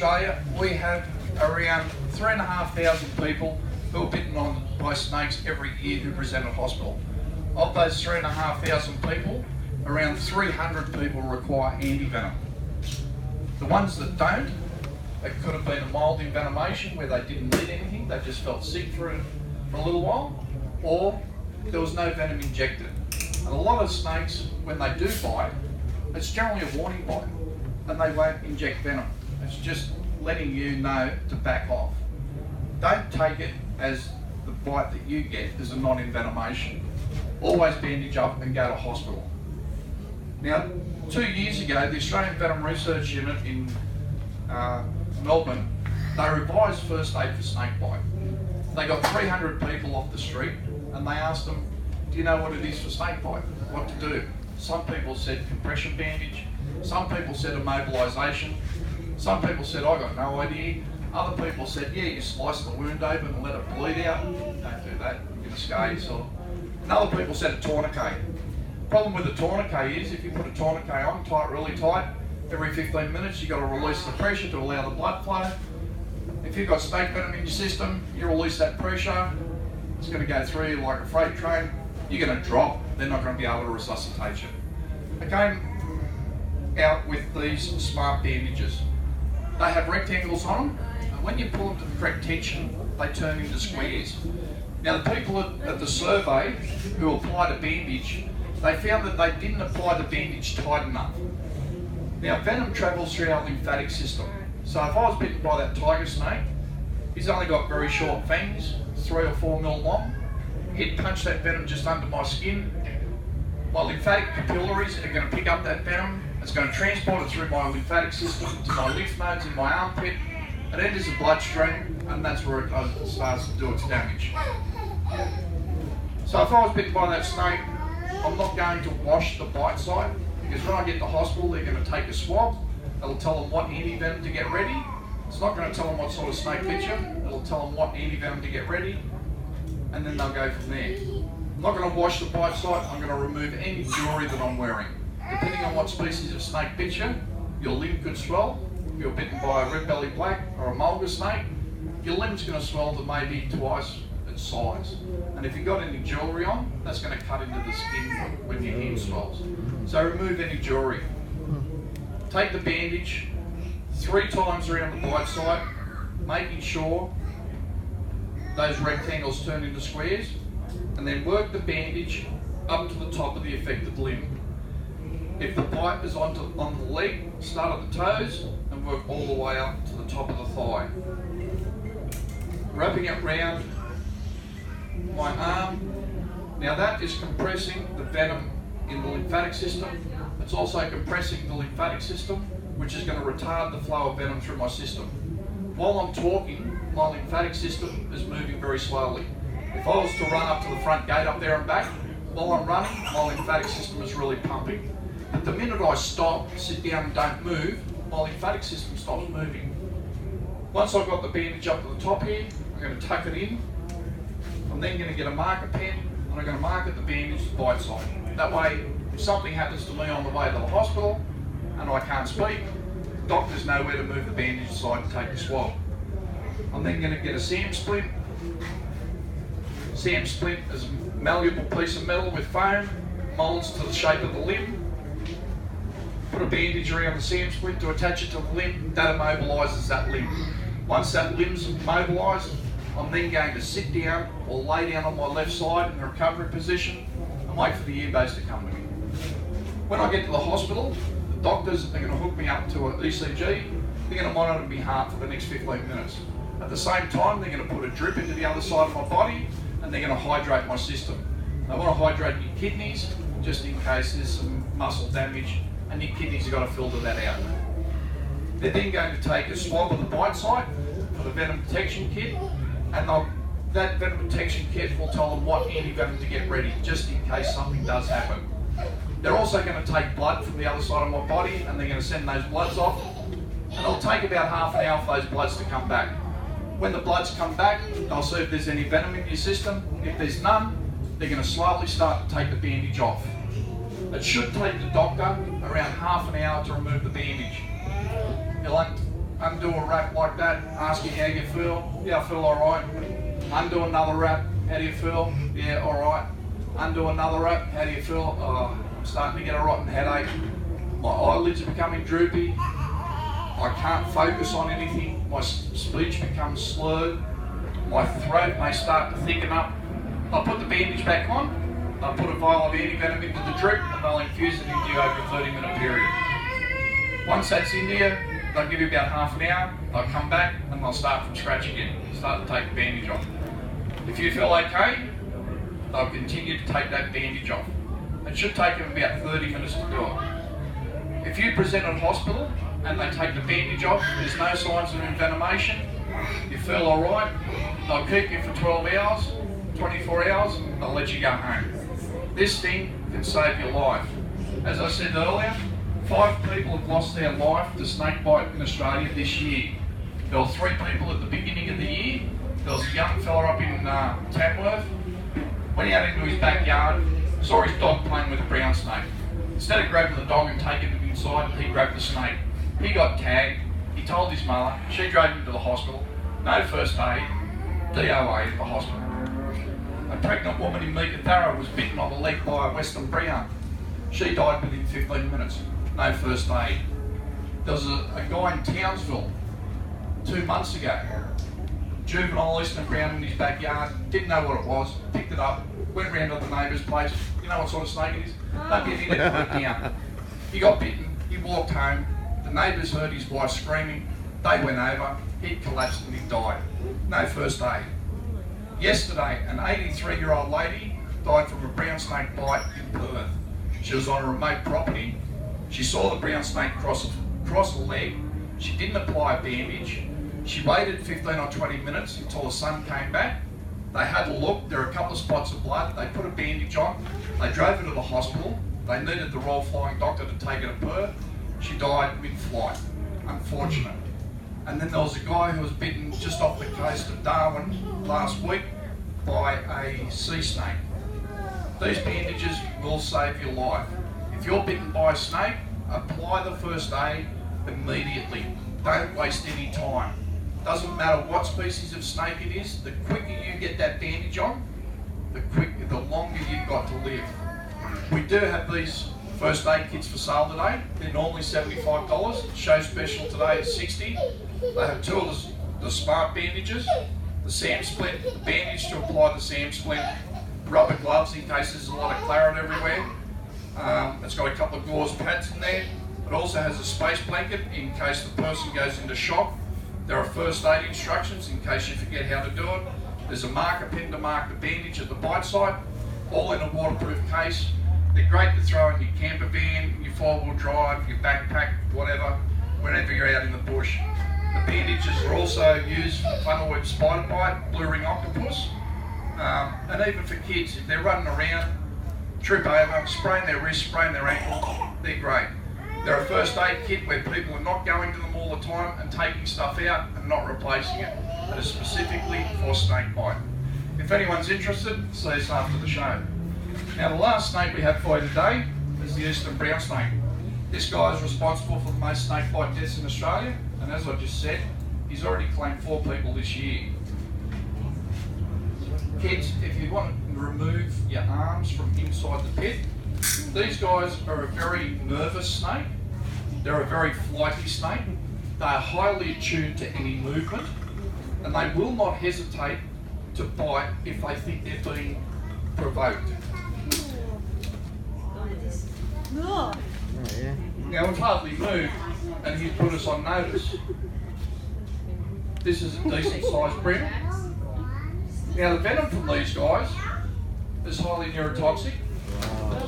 Australia, we have around 3,500 people who are bitten on by snakes every year who present at hospital. Of those 3,500 people, around 300 people require anti-venom. The ones that don't, it could have been a mild envenomation where they didn't need anything, they just felt sick for a little while, or there was no venom injected. And a lot of snakes, when they do bite, it's generally a warning bite, and they won't inject venom. It's just letting you know to back off. Don't take it as the bite that you get is a non-envenomation. Always bandage up and go to hospital. Now, 2 years ago, the Australian Venom Research Unit in Melbourne, they revised first aid for snake bite. They got 300 people off the street and they asked them, do you know what it is for snake bite? What to do? Some people said compression bandage, some people said immobilisation, some people said I got no idea, other people said yeah, you slice the wound open and let it bleed out. Don't do that, you're going to scar yourself. And other people said a tourniquet. Problem with a tourniquet is if you put a tourniquet on, tie it really tight, every 15 minutes you've got to release the pressure to allow the blood flow. If you've got snake venom in your system, you release that pressure, it's going to go through you like a freight train, you're going to drop, they're not going to be able to resuscitate you. I came out with these smart bandages. They have rectangles on them, and when you pull them to the correct tension, they turn into squares. Now the people at the survey who applied a bandage, they found that they didn't apply the bandage tight enough. Now venom travels through our lymphatic system. So if I was bitten by that tiger snake, he's only got very short fangs, 3 or 4 mil long. He'd punch that venom just under my skin. My lymphatic capillaries are going to pick up that venom. It's going to transport it through my lymphatic system to my lymph nodes in my armpit. It enters the bloodstream, and that's where it starts to do its damage. So if I was bitten by that snake, I'm not going to wash the bite site, because when I get to hospital, they're going to take a swab. It'll tell them what anti-venom to get ready. It's not going to tell them what sort of snake bit you. It'll tell them what anti-venom to get ready, and then they'll go from there. I'm not going to wash the bite site. I'm going to remove any jewellery that I'm wearing. Depending on what species of snake bit you, your limb could swell. If you're bitten by a red-bellied black or a mulga snake, your limb's going to swell to maybe twice its size. And if you've got any jewellery on, that's going to cut into the skin when your hand swells. So remove any jewellery. Take the bandage 3 times around the bite site, making sure those rectangles turn into squares, and then work the bandage up to the top of the affected limb. If the bite is on the leg, start at the toes and work all the way up to the top of the thigh. Wrapping it round my arm. Now that is compressing the venom in the lymphatic system. It's also compressing the lymphatic system, which is going to retard the flow of venom through my system. While I'm talking, my lymphatic system is moving very slowly. If I was to run up to the front gate up there and back, while I'm running, my lymphatic system is really pumping. But the minute I stop, sit down and don't move, my lymphatic system stops moving. Once I've got the bandage up to the top here, I'm going to tuck it in. I'm then going to get a marker pen and I'm going to mark the bandage to the bite site. That way, if something happens to me on the way to the hospital and I can't speak, doctors know where to move the bandage aside and take the swab. I'm then going to get a SAM splint. SAM splint is a malleable piece of metal with foam, moulds to the shape of the limb. Put a bandage around the SAM splint to attach it to the limb. That immobilises that limb. Once that limb's immobilised, I'm then going to sit down or lay down on my left side in the recovery position and wait for the airbase to come to me. When I get to the hospital, the doctors are going to hook me up to an ECG. They're going to monitor my heart for the next 15 minutes. At the same time, they're going to put a drip into the other side of my body and they're going to hydrate my system. They want to hydrate your kidneys just in case there's some muscle damage and your kidneys have got to filter that out. They're then going to take a swab of the bite site for the venom detection kit, and that venom detection kit will tell them what anti-venom to get ready, just in case something does happen. They're also going to take blood from the other side of my body, and they're going to send those bloods off, and it'll take about half an hour for those bloods to come back. When the bloods come back, they'll see if there's any venom in your system. If there's none, they're going to slowly start to take the bandage off. It should take the doctor around half an hour to remove the bandage. undo a wrap like that, ask you how you feel. Yeah, I feel alright. Undo another wrap, how do you feel? Yeah, alright. Undo another wrap, how do you feel? Oh, I'm starting to get a rotten headache. My eyelids are becoming droopy. I can't focus on anything. My speech becomes slurred. My throat may start to thicken up. I'll put the bandage back on. I'll put a vial of antivenom into the drip and they'll infuse it into you over a 30-minute period. Once that's in you, they'll give you about half an hour. They'll come back and they'll start from scratch again. Start to take the bandage off. If you feel okay, they'll continue to take that bandage off. It should take them about 30 minutes to do it. If you present at hospital and they take the bandage off, there's no signs of envenomation, you feel alright, they'll keep you for 12 hours, 24 hours, they'll let you go home. This thing can save your life. As I said earlier, 5 people have lost their life to snake bite in Australia this year. There were 3 people at the beginning of the year. There was a young fella up in Tamworth, went out into his backyard, saw his dog playing with a brown snake. Instead of grabbing the dog and taking it inside, he grabbed the snake. He got tagged, he told his mother, she drove him to the hospital, no first aid, DOA at the hospital. A pregnant woman in Meekatharra was bitten on the leg by a western brown. She died within 15 minutes, no first aid. There was a guy in Townsville 2 months ago, juvenile eastern brown in his backyard, didn't know what it was, picked it up, went round to the neighbour's place. You know what sort of snake it is? Don't get in it, put it down. He got bitten, he walked home, the neighbours heard his wife screaming, they went over, he collapsed and he died. No first aid. Yesterday, an 83-year-old lady died from a brown snake bite in Perth. She was on a remote property. She saw the brown snake cross a leg. She didn't apply a bandage. She waited 15 or 20 minutes until the sun came back. They had a look, there were a couple of spots of blood. They put a bandage on. They drove her to the hospital. They needed the Royal Flying Doctor to take her to Perth. She died mid-flight. Unfortunate. And then there was a guy who was bitten just off the coast of Darwin last week by a sea snake. These bandages will save your life. If you're bitten by a snake, apply the first aid immediately. Don't waste any time. Doesn't matter what species of snake it is, the quicker you get that bandage on, the longer you've got to live. We do have these first aid kits for sale today. They're normally $75. Show special today is $60. They have 2 of the smart bandages, the SAM splint, the bandage to apply the SAM splint, rubber gloves in case there's a lot of claret everywhere. It's got a couple of gauze pads in there. It also has a space blanket in case the person goes into shock. There are first aid instructions in case you forget how to do it. There's a marker pen to mark the bandage at the bite site, all in a waterproof case. They're great to throw in your camper van, your 4-wheel drive, your backpack, whatever, whenever you're out in the bush. The bandages are also used for funnel web spider bite, blue ring octopus, and even for kids. If they're running around, trip over, sprain their wrist, sprain their ankle, they're great. They're a first aid kit where people are not going to them all the time and taking stuff out and not replacing it. It is specifically for snake bite. If anyone's interested, see us after the show. Now the last snake we have for you today is the eastern brown snake. This guy is responsible for the most snake bite deaths in Australia, and as I just said, he's already claimed 4 people this year. Kids, if you want to remove your arms from inside the pit, these guys are a very nervous snake. They're a very flighty snake. They are highly attuned to any movement, and they will not hesitate to bite if they think they're being provoked. Now we've hardly moved, and he's put us on notice. This is a decent sized brim. Now the venom from these guys is highly neurotoxic.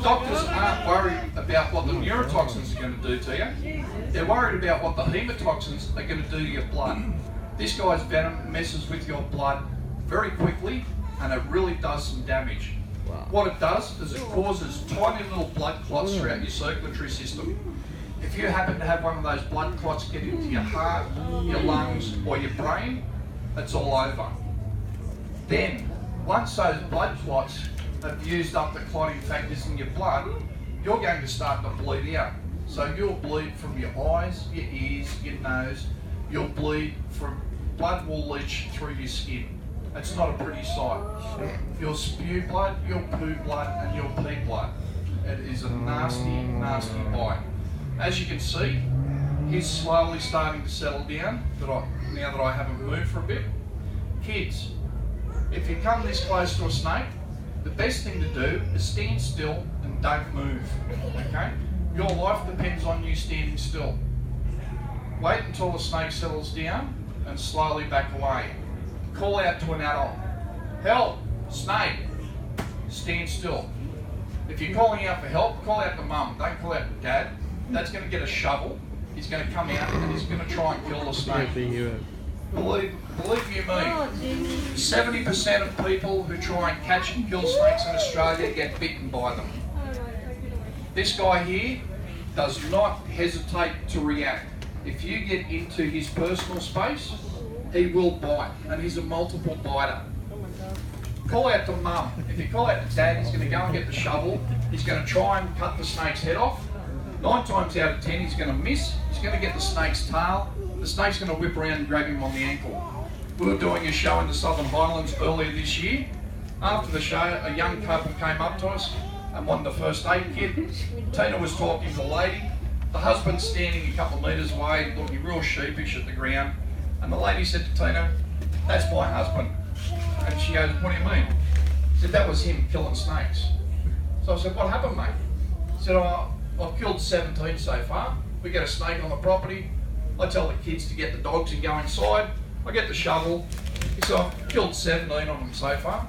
Doctors aren't worried about what the neurotoxins are going to do to you. They're worried about what the hemotoxins are going to do to your blood. This guy's venom messes with your blood very quickly, and it really does some damage. What it does is it causes tiny little blood clots throughout your circulatory system. If you happen to have one of those blood clots get into your heart, your lungs, or your brain, it's all over. Then, once those blood clots have used up the clotting factors in your blood, you're going to start to bleed out. So you'll bleed from your eyes, your ears, your nose, you'll bleed from blood will leach through your skin. It's not a pretty sight. You'll spew blood, you'll poo blood, and you'll pee blood. It is a nasty, nasty bite. As you can see, he's slowly starting to settle down now that I haven't moved for a bit. Kids, if you come this close to a snake, the best thing to do is stand still and don't move, okay? Your life depends on you standing still. Wait until the snake settles down and slowly back away. Call out to an adult. Help, snake, stand still. If you're calling out for help, call out to mum, don't call out to dad. Dad's going to get a shovel, he's going to come out and he's going to try and kill the snake. Believe you me, 70% of people who try and catch and kill snakes in Australia get bitten by them. This guy here does not hesitate to react. If you get into his personal space, he will bite, and he's a multiple biter. Call out to mum. If you call out to dad, he's going to go and get the shovel. He's going to try and cut the snake's head off. 9 times out of 10, he's going to miss. He's going to get the snake's tail. The snake's going to whip around and grab him on the ankle. We were doing a show in the Southern Highlands earlier this year. After the show, a young couple came up to us and wanted the first aid kit. Tina was talking to the lady. The husband's standing a couple of metres away, looking real sheepish at the ground. And the lady said to Tina, "That's my husband." And she goes, "What do you mean?" I said, "That was him killing snakes." So I said, "What happened, mate?" He said, "Oh, I've killed 17 so far. We get a snake on the property. I tell the kids to get the dogs and go inside. I get the shovel." He said, "I've killed 17 of them so far.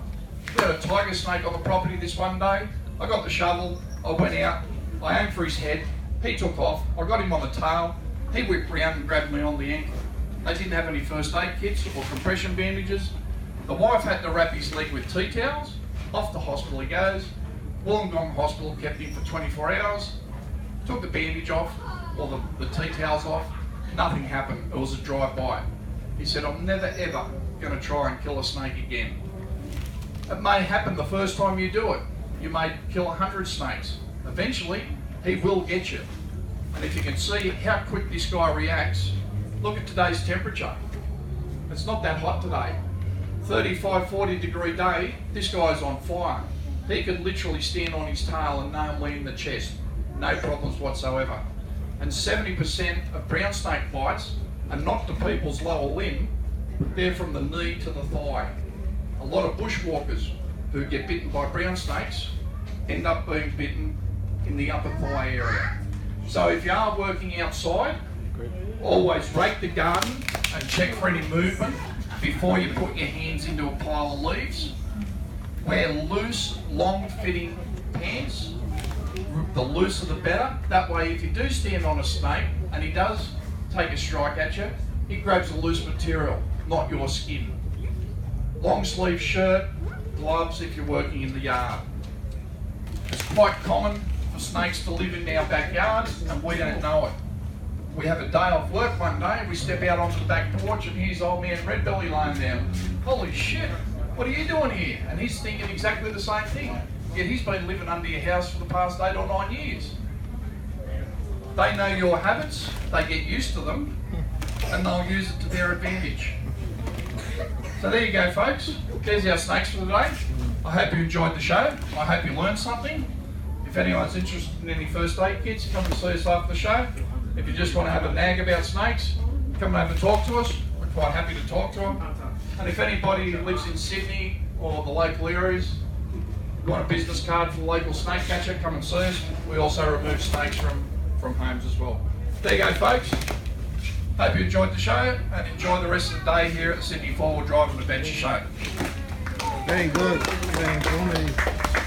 We had a tiger snake on the property this one day. I got the shovel, I went out, I aimed for his head, he took off, I got him on the tail, he whipped round and grabbed me on the ankle. They didn't have any first aid kits or compression bandages. The wife had to wrap his leg with tea towels. Off to hospital he goes. Wollongong Hospital kept him for 24 hours. Took the bandage off, or the tea towels off. Nothing happened. It was a dry bite. He said, "I'm never ever going to try and kill a snake again." It may happen the first time you do it. You may kill 100 snakes. Eventually, he will get you. And if you can see how quick this guy reacts, look at today's temperature. It's not that hot today. 35, 40 degree day, this guy's on fire. He could literally stand on his tail and nail me in the chest. No problems whatsoever. And 70% of brown snake bites are not to people's lower limb, they're from the knee to the thigh. A lot of bushwalkers who get bitten by brown snakes end up being bitten in the upper thigh area. So if you are working outside, always rake the garden and check for any movement before you put your hands into a pile of leaves. Wear loose, long-fitting pants. The looser the better. That way, if you do stand on a snake and he does take a strike at you, he grabs the loose material, not your skin. Long sleeve shirt, gloves if you're working in the yard. It's quite common for snakes to live in our backyards and we don't know it. We have a day off work one day, we step out onto the back porch and here's old man Red Belly lying down. "Holy shit, what are you doing here?" And he's thinking exactly the same thing. Yet he's been living under your house for the past 8 or 9 years. They know your habits, they get used to them, and they'll use it to their advantage. So there you go, folks. There's our snakes for today. I hope you enjoyed the show. I hope you learned something. If anyone's interested in any first aid kits, come and see us after the show. If you just want to have a nag about snakes, come over and talk to us. We're quite happy to talk to them. And if anybody who lives in Sydney or the local areas, you want a business card for the local snake catcher, come and see us. We also remove snakes from homes as well. There you go, folks. Hope you enjoyed the show and enjoy the rest of the day here at the Sydney 4-Wheel Drive and Adventure Show. Very good. Very informative.